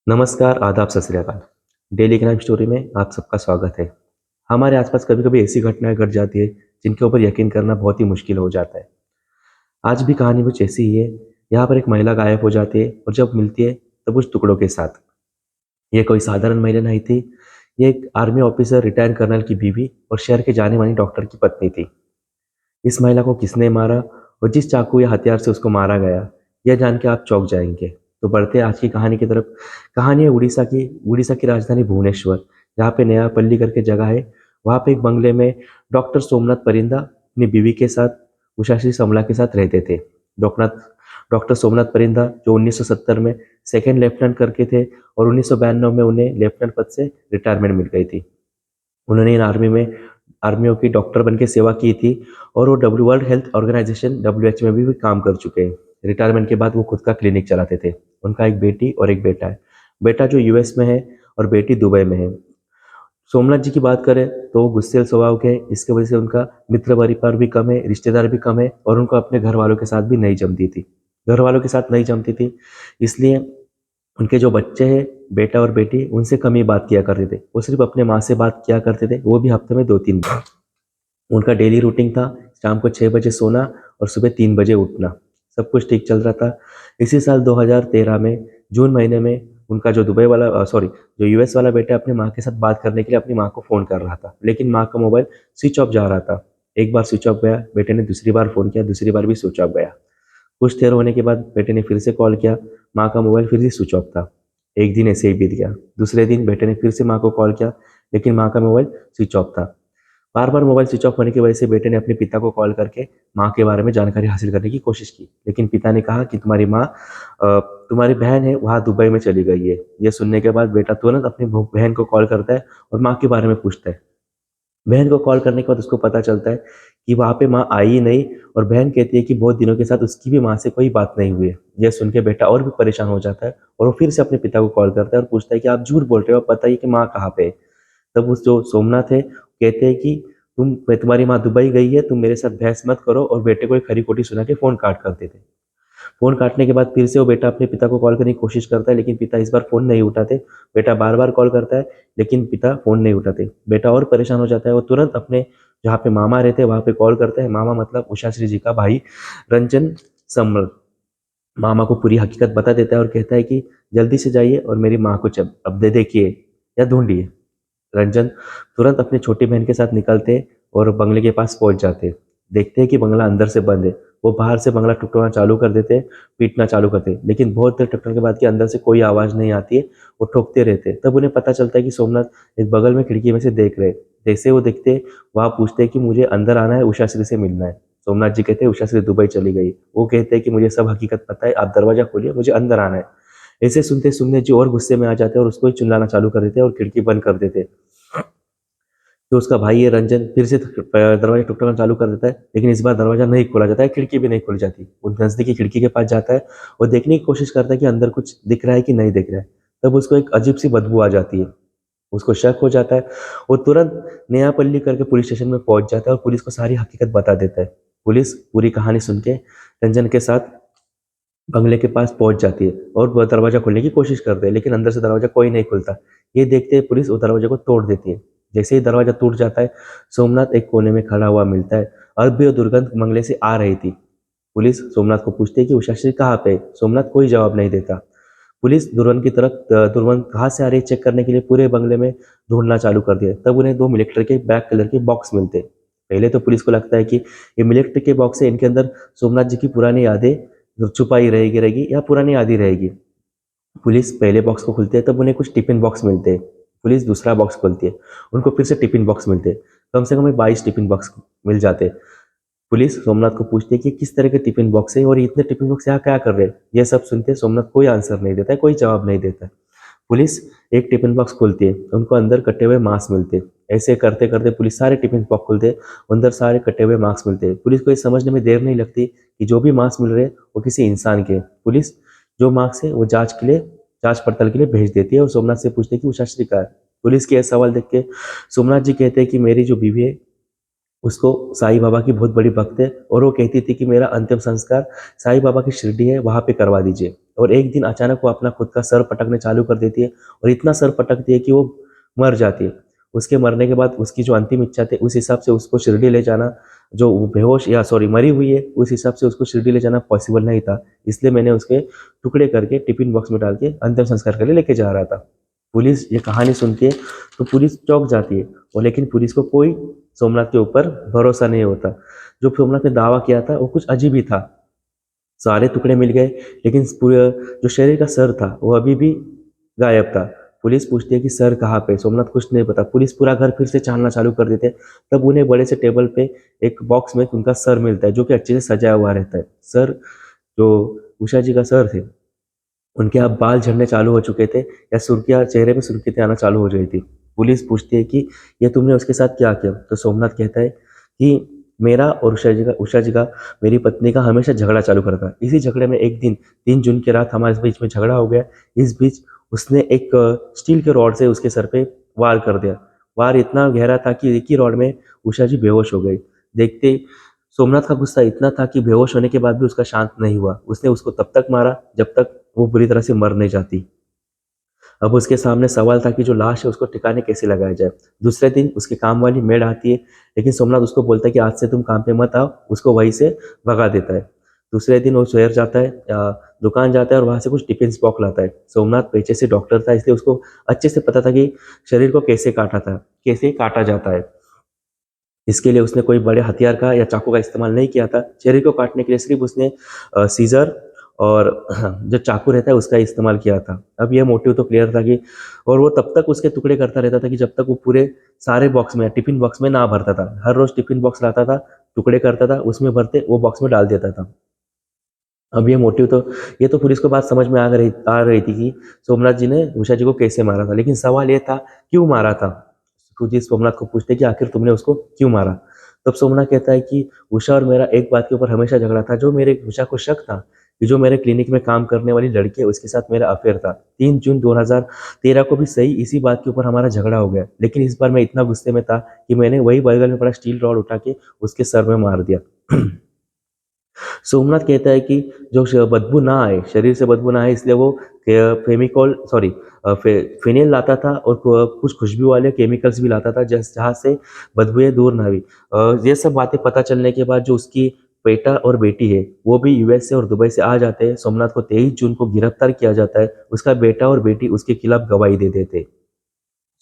नमस्कार, आदाब, सत श्री अकाल। डेली क्राइम स्टोरी में आप सबका स्वागत है। हमारे आसपास कभी-कभी ऐसी घटनाएँ घट जाती है, जिनके ऊपर यकीन करना बहुत ही मुश्किल हो जाता है। आज भी कहानी कुछ ऐसी ही है। यहाँ पर एक महिला गायब हो जाती है और जब मिलती है, तब कुछ टुकड़ों के साथ। ये कोई साधारण महिला नहीं थी, ये एक आर्मी ऑफिसर, रिटायर्ड कर्नल की बीवी और शहर के जाने-माने डॉक्टर की पत्नी थी। इस महिला को किसने मारा और जिस चाकू या हथियार से उसको मारा गया, यह जान के आप चौंक जाएँगे। तो बढ़ते हैं आज की कहानी की तरफ। कहानी है उड़ीसा की राजधानी भुवनेश्वर, जहाँ पे नयापल्ली करके जगह है। वहाँ पे एक बंगले में डॉक्टर सोमनाथ परिंदा अपनी बीवी के साथ, उषाश्री समला के साथ रहते थे। डॉक्टर डॉक्टर सोमनाथ परिंदा जो 1970 में सेकंड लेफ्टिनेंट करके थे और 1992 में उन्हें लेफ्टिनेंट पद से रिटायरमेंट मिल गई थी। उन्होंने इन आर्मियों की डॉक्टर बन के सेवा की थी और वो वर्ल्ड हेल्थ ऑर्गेनाइजेशन WHO में भी काम कर चुके हैं। रिटायरमेंट के बाद वो खुद का क्लिनिक चलाते थे। उनका एक बेटी और एक बेटा है। बेटा जो यूएस में है और बेटी दुबई में है। सोमनाथ जी की बात करें तो वो गुस्सैल स्वभाव के हैं। इसकी वजह से उनका मित्र परिवार भी कम है, रिश्तेदार भी कम है और उनको अपने घर वालों के साथ भी नहीं जमती थी। घर वालों के साथ नहीं जमती थी, इसलिए उनके जो बच्चे हैं, बेटा और बेटी, उनसे कम ही बात किया करते थे। वो सिर्फ अपने माँ से बात किया करते थे, वो भी हफ्ते में 2-3 बार। उनका डेली रूटीन था शाम को 6 बजे सोना और सुबह 3 बजे उठना। सब कुछ ठीक चल रहा था। इसी साल 2013 में जून महीने में उनका जो जो यूएस वाला बेटा अपनी माँ के साथ बात करने के लिए अपनी माँ को फ़ोन कर रहा था, लेकिन माँ का मोबाइल स्विच ऑफ जा रहा था। एक बार स्विच ऑफ गया, बेटे ने दूसरी बार फ़ोन किया, दूसरी बार भी स्विच ऑफ गया। कुछ देर होने के बाद बेटे ने फिर से कॉल किया, माँ का मोबाइल फिर से स्विच ऑफ था। एक दिन ऐसे ही बीत गया। दूसरे दिन बेटे ने फिर से माँ को कॉल किया, लेकिन माँ का मोबाइल स्विच ऑफ था। बार-बार मोबाइल स्विच ऑफ होने की वजह से बेटे ने अपने पिता को कॉल करके माँ के बारे में जानकारी हासिल करने की कोशिश की, लेकिन पिता ने कहा कि तुम्हारी बहन है वहाँ दुबई में चली गई है। ये सुनने के बाद बेटा तुरंत अपनी बहन को कॉल करता है और माँ के बारे में पूछता है। बहन को कॉल करने के बाद उसको पता चलता है कि वहाँ पे माँ आई ही नहीं और बहन कहती है कि बहुत दिनों के साथ उसकी भी माँ से कोई बात नहीं हुई है। यह सुन के बेटा और भी परेशान हो जाता है और वो फिर से अपने पिता को कॉल करता है और पूछता है कि आप झूठ बोल रहे हो, आप बताइए कि माँ कहाँ पे है। तब उस जो सोमनाथ है कहते हैं कि तुम्हारी माँ दुबई गई है, तुम मेरे साथ बहस मत करो, और बेटे को एक खरी खोटी सुना के फोन काट कर देते। फ़ोन काटने के बाद फिर से वो बेटा अपने पिता को कॉल करने की कोशिश करता है, लेकिन पिता इस बार फ़ोन नहीं उठाते। बेटा बार-बार कॉल करता है, लेकिन पिता फ़ोन नहीं उठाते। बेटा और परेशान हो जाता है, वो तुरंत अपने जहाँ पे मामा रहते हैं, वहाँ पे कॉल करता है। मामा मतलब उषाश्री जी का भाई रंजन समल। मामा को पूरी हकीकत बता देता है और कहता है कि जल्दी से जाइए और मेरी माँ को अब दे देखिए या ढूँढिए। रंजन तुरंत अपनी छोटी बहन के साथ निकलते और बंगले के पास पहुंच जाते। देखते हैं कि बंगला अंदर से बंद है। वो बाहर से बंगला टुकटुकना चालू कर देते, पीटना चालू करते, लेकिन बहुत देर टकराने के बाद कि अंदर से कोई आवाज़ नहीं आती है। वो ठोकते रहते। तब उन्हें पता चलता है कि सोमनाथ एक बगल में खिड़की में से देख रहे। जैसे वो देखते, वहाँ पूछते हैं कि मुझे अंदर आना है, उषाश्री से मिलना है। सोमनाथ जी कहते हैं उषाश्री दुबई चली गई। वो कहते हैं कि मुझे सब हकीकत पता है, आप दरवाज़ा खोलिए, मुझे अंदर आना है। ऐसे सुनते-सुनते जी और गुस्से में आ जाते हैं और उसको ही चिल्लाना चालू कर देते हैं और खिड़की बंद कर देते हैं। जो उसका भाई है रंजन फिर से दरवाज़ा ठुकठुकाना चालू कर देता है, लेकिन इस बार दरवाज़ा नहीं खोला जाता है, खिड़की भी नहीं खोली जाती। वो नज़दीकी खिड़की के पास जाता है और देखने की कोशिश करता है कि अंदर कुछ दिख रहा है कि नहीं दिख रहा है। तब उसको एक अजीब-सी बदबू आ जाती है। उसको शक हो जाता है। वो तुरंत नयापल्ली करके पुलिस स्टेशन में पहुँच जाता है और पुलिस को सारी हकीकत बता देता है। पुलिस पूरी कहानी सुन के रंजन के साथ बंगले के पास पहुँच जाती है और वह दरवाज़ा खोलने की कोशिश करते हैं, लेकिन अंदर से दरवाज़ा कोई नहीं खुलता। ये देखते ही पुलिस उस दरवाज़े को तोड़ देती है। जैसे ही दरवाज़ा टूट जाता है, सोमनाथ एक कोने में खड़ा हुआ मिलता है। अब भी वो दुर्गंध बंगले से आ रही थी। पुलिस सोमनाथ को पूछती है कि उषाश्री कहाँ पे है? सोमनाथ कोई जवाब नहीं देता। पुलिस दुर्गंध कहाँ से आ रही है चेक करने के लिए पूरे बंगले में ढूँढना चालू कर दिया। तब उन्हें 2 मिलिट्री के ब्लैक कलर के बॉक्स मिलते हैं। पहले तो पुलिस को लगता है कि ये मिलिट्री के बॉक्स है, इनके अंदर सोमनाथ जी की पुरानी यादें छुपाई रहेगी या पुरानी यादें रहेगी। पुलिस पहले बॉक्स को खोलती है, तब उन्हें कुछ टिफ़िन बॉक्स मिलते हैं। पुलिस दूसरा बॉक्स खोलती है, उनको फिर से टिफ़िन बॉक्स मिलते हैं। कम से कम 22 टिफ़िन बॉक्स मिल जाते हैं। पुलिस सोमनाथ को पूछती है कि किस तरह के टिफ़िन बॉक्स है और इतने टिफ़िन बॉक्स यहाँ क्या कर रहे हैं? ये सब सुनते सोमनाथ कोई आंसर नहीं देता है, कोई जवाब नहीं देता है। पुलिस एक टिफ़िन बॉक्स खोलती है, उनको अंदर कटे हुए मांस मिलते हैं। ऐसे करते-करते पुलिस सारे टिफ़िन बॉक्स खोलते हैं, अंदर सारे कटे हुए मांस मिलते हैं। पुलिस को ये समझने में देर नहीं लगती कि जो भी मांस मिल रहे हैं, वो किसी इंसान के हैं। पुलिस जो मांस है, वो जाँच-पड़ताल के लिए भेज देती है और सोमनाथ से पूछती है कि उषाश्री कहाँ है? पुलिस के ये सवाल देख के सोमनाथ जी कहते हैं कि मेरी जो बीवी है, उसको साईं बाबा की बहुत बड़ी भक्त है और वो कहती थी कि मेरा अंतिम संस्कार साईं बाबा की शिरडी है वहाँ पे करवा दीजिए। और एक दिन अचानक वो अपना खुद का सर पटकने चालू कर देती है और इतना सर पटकती है कि वो मर जाती है। उसके मरने के बाद उसकी जो अंतिम इच्छा थी उस हिसाब से उसको शिरडी ले जाना, जो वो बेहोश या सॉरी मरी हुई है उस हिसाब से उसको शिरडी ले जाना पॉसिबल नहीं था। इसलिए मैंने उसके टुकड़े करके टिफिन बॉक्स में डाल के अंतिम संस्कार के लिए लेके जा रहा था। पुलिस ये कहानी सुनती है तो पुलिस चौंक जाती है और लेकिन पुलिस को कोई सोमनाथ के ऊपर भरोसा नहीं होता। जो सोमनाथ ने दावा किया था वो कुछ अजीब ही था। सारे टुकड़े मिल गए लेकिन पूरे जो शरीर का सर था वो अभी भी गायब था। पुलिस पूछती है कि सर कहाँ पे? सोमनाथ कुछ नहीं पता। पुलिस पूरा घर फिर से छानना चालू कर देते हैं। तब उन्हें बड़े से टेबल पे एक बॉक्स में उनका सर मिलता है जो कि अच्छे से सजाया हुआ रहता है। सर जो उषा जी का सर थे उनके अब बाल झड़ने चालू हो चुके थे या सुर्खियाँ चेहरे पे सुर्खियाँ आना चालू हो गई थी। पुलिस पूछती है कि ये तुमने उसके साथ क्या किया? तो सोमनाथ कहता है कि मेरा और उषा जी का मेरी पत्नी का हमेशा झगड़ा चालू करता है। इसी झगड़े में एक दिन 3 जून की रात हमारे बीच में झगड़ा हो गया। इस बीच उसने एक स्टील के रॉड से उसके सर पे वार कर दिया। वार इतना गहरा था कि एक ही रॉड में उषा जी बेहोश हो गई। देखते ही सोमनाथ का गुस्सा इतना था कि बेहोश होने के बाद भी उसका शांत नहीं हुआ। उसने उसको तब तक मारा जब तक वो बुरी तरह से मर नहीं जाती। अब उसके सामने सवाल था कि जो लाश है उसको ठिकाने कैसे लगाया जाए। दूसरे दिन उसकी काम वाली मेड आती है लेकिन सोमनाथ उसको बोलता है कि आज से तुम काम पे मत आओ, उसको वहीं से भगा देता है। दूसरे दिन वो शहर जाता है दुकान जाता है और वहां से कुछ टिफिन बॉक्स लाता है। सोमनाथ पेशे से डॉक्टर था इसलिए उसको अच्छे से पता था कि शरीर को कैसे काटा जाता है। इसके लिए उसने कोई बड़े हथियार का या चाकू का इस्तेमाल नहीं किया था। शरीर को काटने के लिए सिर्फ उसने सीजर और जो चाकू रहता है उसका इस्तेमाल किया था। अब यह मोटिव तो क्लियर था कि और वो तब तक उसके टुकड़े करता रहता था कि जब तक वो पूरे सारे बॉक्स में टिफिन बॉक्स में ना भरता था। हर रोज टिफिन बॉक्स लाता था, टुकड़े करता था, उसमें भरते वो बॉक्स में डाल देता था। अब ये तो पुलिस को बात समझ में आ रही थी कि सोमनाथ जी ने उषा जी को कैसे मारा था। लेकिन सवाल ये था क्यों मारा था। पुलिस सोमनाथ को पूछते कि आखिर तुमने उसको क्यों मारा। तब सोमनाथ कहता है कि उषा और मेरा एक बात के ऊपर हमेशा झगड़ा था। जो मेरे उषा को शक था कि जो मेरे क्लिनिक में काम करने वाली लड़की है उसके साथ मेरा अफेयर था। 3 जून 2013 को भी सही इसी बात के ऊपर हमारा झगड़ा हो गया। लेकिन इस बार मैं इतना गुस्से में था कि मैंने वही बगल में पड़ा स्टील रॉड उठा के उसके सर में मार दिया। सोमनाथ कहता है कि जो बदबू ना आए, शरीर से बदबू ना आए इसलिए वो फेमिकॉल सॉरी फिनेल लाता था और कुछ खुशबू वाले केमिकल्स भी लाता था जहाँ से बदबूएं दूर ना हुई। ये सब बातें पता चलने के बाद जो उसकी बेटा और बेटी है वो भी यूएस से और दुबई से आ जाते हैं। सोमनाथ को 23 जून को गिरफ्तार किया जाता है। उसका बेटा और बेटी उसके खिलाफ गवाही दे देते।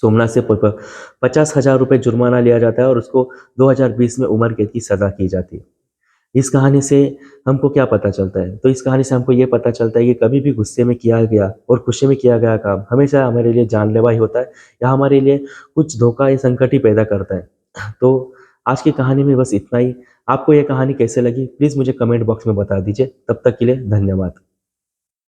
सोमनाथ से 50,000 रुपये जुर्माना लिया जाता है और उसको 2020 में उम्र कैद की सजा की जाती है। इस कहानी से हमको क्या पता चलता है? तो इस कहानी से हमको ये पता चलता है कि कभी भी गुस्से में किया गया और खुशी में किया गया काम हमेशा हमारे लिए जानलेवा ही होता है या हमारे लिए कुछ धोखा या संकट ही पैदा करता है। तो आज की कहानी में बस इतना ही। आपको ये कहानी कैसे लगी प्लीज़ मुझे कमेंट बॉक्स में बता दीजिए। तब तक के लिए धन्यवाद।